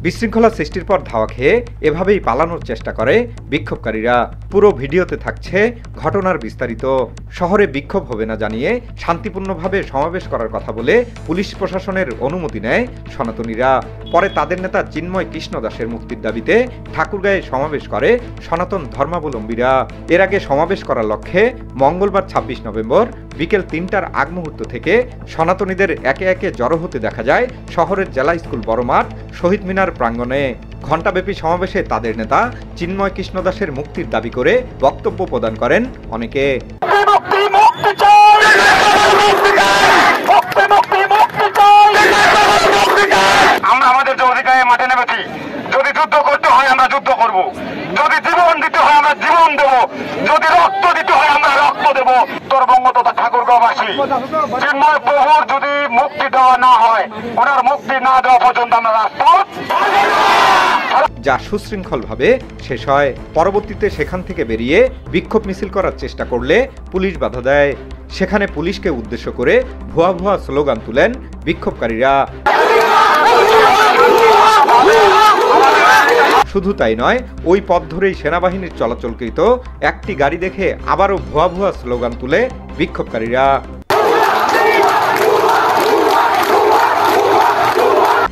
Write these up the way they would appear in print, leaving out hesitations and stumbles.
বিশৃঙ্খলা সৃষ্টির পর ধাওয়া খেয়ে এভাবেই পালানোর চেষ্টা করে বিক্ষোভকারীরা। পুরো ভিডিওতে থাকছে ঘটনার বিস্তারিত। শহরে বিক্ষোভ হবে না জানিয়ে শান্তিপূর্ণভাবে সমাবেশ করার কথা বলে পুলিশ প্রশাসনের অনুমতি নেয় সনাতনীরা। পরে তাদের নেতা চিন্ময় কৃষ্ণ দাসের মুক্তির দাবিতে ঠাকুরগাঁয়ে সমাবেশ করে সনাতন ধর্মাবলম্বীরা। এর আগে সমাবেশ করার লক্ষ্যে মঙ্গলবার ২৬ নভেম্বর বিকেল ৩টার আগ মুহূর্ত থেকে সনাতনীদের একে একে জড়ো হতে দেখা যায় শহরের জেলা স্কুল বড় মাঠ, শহীদ মিনার প্রাঙ্গণে। ঘণ্টাব্যাপী সমাবেশে তাদের নেতা চিন্ময় কৃষ্ণ দাসের মুক্তির দাবি করে বক্তব্য প্রদান করেন অনেকে। আমরা আমাদের যে অধিকারে মাঠে নেমেছি, যদি যুদ্ধ করতে হয় আমরা যুদ্ধ করব, যদি জীবন দিতে হয় আমরা জীবন দেব, যদি রক্ত দিতে হয় আমরা রক্ত দেব। উত্তরবঙ্গ তথা ঠাকুরগাঁওবাসী চিন্ময় প্রভুর যদি মুক্তি দেওয়া না হয়, ওনার মুক্তি না দেওয়া পর্যন্ত আমরা রাজপথ, যা সুশৃঙ্খলভাবে শেষ হয়। পরবর্তীতে সেখান থেকে বেরিয়ে বিক্ষোভ মিছিল করার চেষ্টা করলে পুলিশ বাধা দেয়। সেখানে পুলিশকে উদ্দেশ্য করে ভুয়া ভুয়া স্লোগান তুলেন বিক্ষোভকারীরা। শুধু তাই নয়, ওই পথ ধরেই সেনাবাহিনীর চলাচলকৃত একটি গাড়ি দেখে আবারও ভুয়া ভুয়া স্লোগান তুলে বিক্ষোভকারীরা।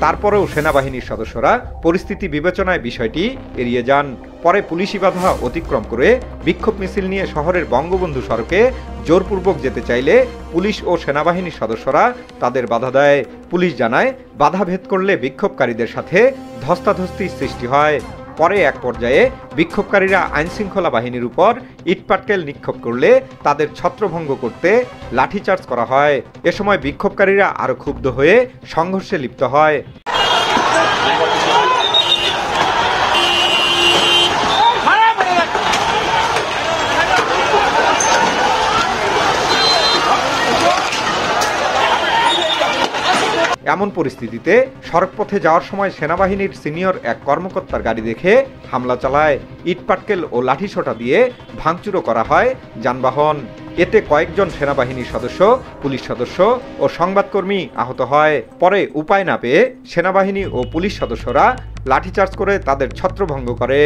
তারপরেও সেনাবাহিনীর সদস্যরা পরিস্থিতি বিবেচনায় বিষয়টি এড়িয়ে যান। পরে পুলিশি বাধা অতিক্রম করে বিক্ষোভ মিছিল নিয়ে শহরের বঙ্গবন্ধু সড়কে জোরপূর্বক যেতে চাইলে পুলিশ ও সেনাবাহিনীর সদস্যরা তাদের বাধা দেয়। পুলিশ জানায়, বাধা ভেদ করলে বিক্ষোভকারীদের সাথে ধস্তাধস্তির সৃষ্টি হয়। পরে এক পর্যায়ে বিক্ষোভকারীরা আইনশৃঙ্খলা বাহিনীর উপর ইটপাটকেল নিক্ষেপ করলে তাদের ছত্রভঙ্গ করতে লাঠিচার্জ করা হয়। এ সময় বিক্ষোভকারীরা আরও ক্ষুব্ধ হয়ে সংঘর্ষে লিপ্ত হয়। এমন পরিস্থিতিতে সড়কপথে যাওয়ার সময় সেনাবাহিনীর সিনিয়র এক কর্মকর্তার গাড়ি দেখে হামলা চালায়। ইটপাটকেল ও লাঠিসোঁটা দিয়ে ভাঙচুরও করা হয় যানবাহন। এতে কয়েকজন সেনাবাহিনীর সদস্য, পুলিশ সদস্য ও সংবাদকর্মী আহত হয়। পরে উপায় না পেয়ে সেনাবাহিনী ও পুলিশ সদস্যরা লাঠিচার্জ করে তাদের ছত্রভঙ্গ করে।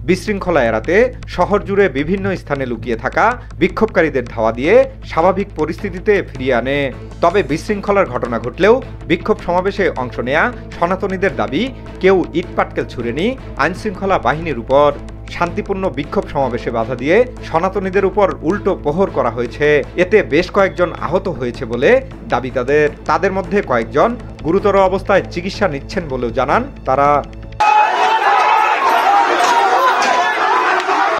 বিশৃঙ্খলা এড়াতে শহর জুড়ে বিভিন্ন স্থানে লুকিয়ে থাকা বিক্ষোভকারীদের ধাওয়া দিয়ে স্বাভাবিক পরিস্থিতিতে ফিরিয়ে আনে। তবে বিশৃঙ্খলার ঘটনা ঘটলেও বিক্ষোভ সমাবেশে অংশ নেয়া সনাতনীদের দাবি, কেউ ইটপাটকেল ছুড়েনি আইনশৃঙ্খলা বাহিনীর উপর। শান্তিপূর্ণ বিক্ষোভ সমাবেশে বাধা দিয়ে সনাতনীদের উপর উল্টো প্রহর করা হয়েছে। এতে বেশ কয়েকজন আহত হয়েছে বলে দাবি তাদের। তাদের মধ্যে কয়েকজন গুরুতর অবস্থায় চিকিৎসা নিচ্ছেন বলেও জানান তারা।